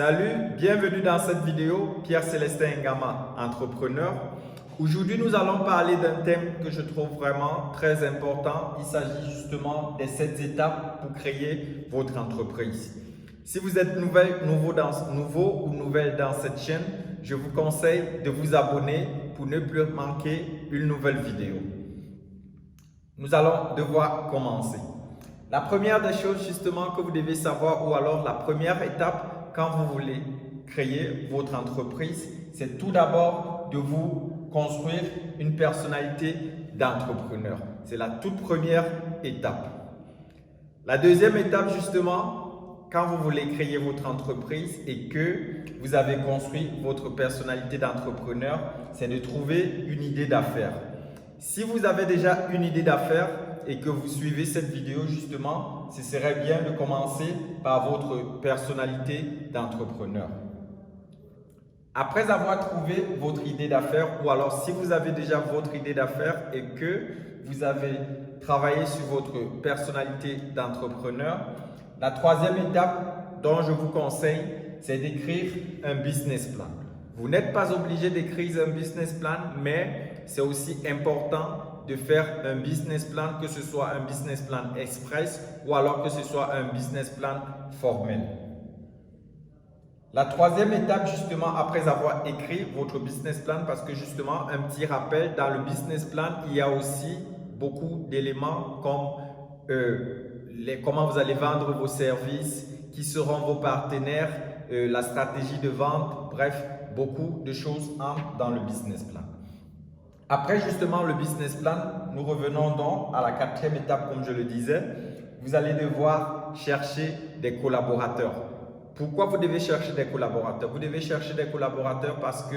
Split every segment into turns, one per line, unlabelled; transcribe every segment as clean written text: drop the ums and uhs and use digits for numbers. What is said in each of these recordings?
Salut, bienvenue dans cette vidéo, Pierre-Célestin Ngama, entrepreneur. Aujourd'hui, nous allons parler d'un thème que je trouve vraiment très important. Il s'agit justement des 7 étapes pour créer votre entreprise. Si vous êtes nouveau ou nouvelle dans cette chaîne, je vous conseille de vous abonner pour ne plus manquer une nouvelle vidéo. Nous allons devoir commencer. La première des choses justement que vous devez savoir, ou alors la première étape quand vous voulez créer votre entreprise, c'est tout d'abord de vous construire une personnalité d'entrepreneur. C'est la toute première étape. La deuxième étape justement, quand vous voulez créer votre entreprise et que vous avez construit votre personnalité d'entrepreneur, c'est de trouver une idée d'affaires. Si vous avez déjà une idée d'affaires et que vous suivez cette vidéo justement, ce serait bien de commencer par votre personnalité d'entrepreneur. Après avoir trouvé votre idée d'affaires, ou alors si vous avez déjà votre idée d'affaires et que vous avez travaillé sur votre personnalité d'entrepreneur, la troisième étape dont je vous conseille, c'est d'écrire un business plan. Vous n'êtes pas obligé d'écrire un business plan, mais c'est aussi important de faire un business plan, que ce soit un business plan express ou alors que ce soit un business plan formel. La troisième étape, justement, après avoir écrit votre business plan, parce que justement, un petit rappel, dans le business plan, il y a aussi beaucoup d'éléments comme comment vous allez vendre vos services, qui seront vos partenaires, la stratégie de vente, bref, beaucoup de choses entrent dans le business plan. Après justement le business plan, nous revenons donc à la quatrième étape comme je le disais. Vous allez devoir chercher des collaborateurs. Pourquoi vous devez chercher des collaborateurs? Vous devez chercher des collaborateurs parce que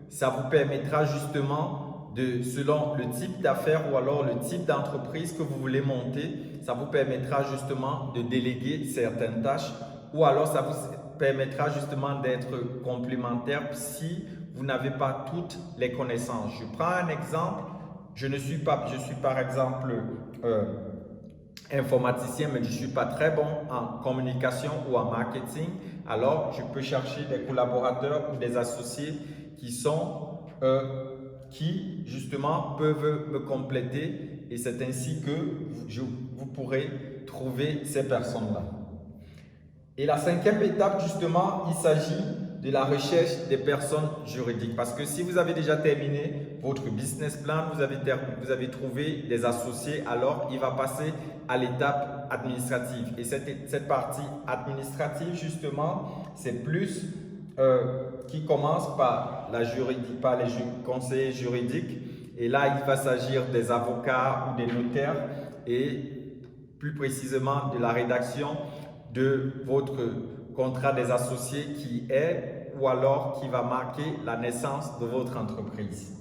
ça vous permettra justement selon le type d'affaires ou alors le type d'entreprise que vous voulez monter, ça vous permettra justement de déléguer certaines tâches ou alors ça vous permettra justement d'être complémentaire si vous n'avez pas toutes les connaissances. Je prends un exemple, je suis par exemple informaticien, mais je ne suis pas très bon en communication ou en marketing. Alors, je peux chercher des collaborateurs ou des associés qui justement peuvent me compléter et c'est ainsi que vous pourrez trouver ces personnes-là. Et la cinquième étape, justement, il s'agit de la recherche des personnes juridiques. Parce que si vous avez déjà terminé votre business plan, vous avez trouvé des associés, alors il va passer à l'étape administrative. Et cette partie administrative, justement, c'est plus qui commence par les conseillers juridiques. Et là, il va s'agir des avocats ou des notaires et plus précisément de la rédaction de votre contrat des associés qui est ou alors qui va marquer la naissance de votre entreprise.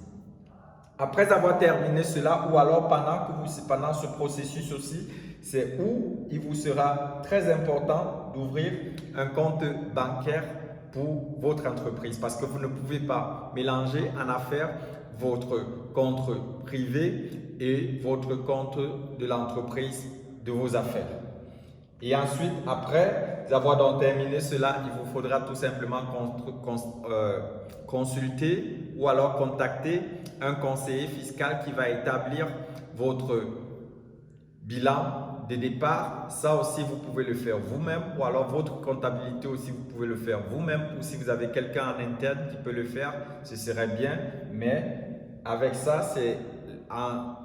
Après avoir terminé cela ou alors pendant ce processus aussi, c'est où il vous sera très important d'ouvrir un compte bancaire pour votre entreprise parce que vous ne pouvez pas mélanger en affaires votre compte privé et votre compte de l'entreprise de vos affaires. Et ensuite, après avoir donc terminé cela, il vous faudra tout simplement consulter ou alors contacter un conseiller fiscal qui va établir votre bilan de départ. Ça aussi, vous pouvez le faire vous-même ou alors votre comptabilité aussi, vous pouvez le faire vous-même ou si vous avez quelqu'un en interne qui peut le faire, ce serait bien. Mais avec ça, c'est en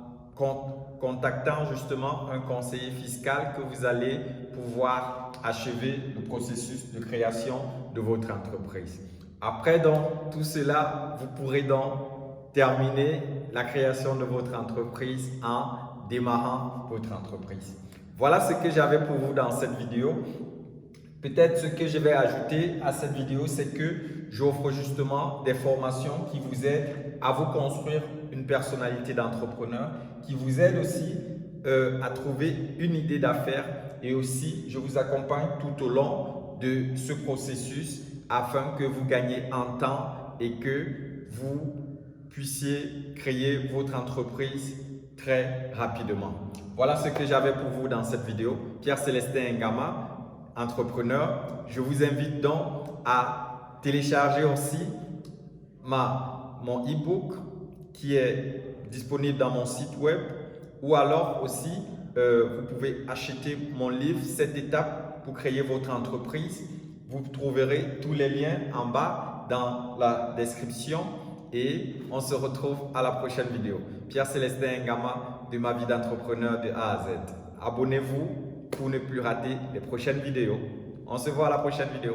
contactant justement un conseiller fiscal que vous allez pouvoir achever le processus de création de votre entreprise. Après donc tout cela, vous pourrez donc terminer la création de votre entreprise en démarrant votre entreprise. Voilà ce que j'avais pour vous dans cette vidéo. Peut-être ce que je vais ajouter à cette vidéo, c'est que j'offre justement des formations qui vous aident à vous construire une personnalité d'entrepreneur, qui vous aident aussi à trouver une idée d'affaires et aussi je vous accompagne tout au long de ce processus afin que vous gagnez en temps et que vous puissiez créer votre entreprise très rapidement. Voilà ce que j'avais pour vous dans cette vidéo. Pierre-Célestin Ngama, entrepreneur. Je vous invite donc à télécharger aussi mon e-book qui est disponible dans mon site web, ou alors aussi vous pouvez acheter mon livre 7 étapes pour créer votre entreprise. Vous trouverez tous les liens en bas dans la description et on se retrouve à la prochaine vidéo. Pierre-Célestin Ngama de ma vie d'entrepreneur de A à Z. Abonnez-vous pour ne plus rater les prochaines vidéos. On se voit à la prochaine vidéo.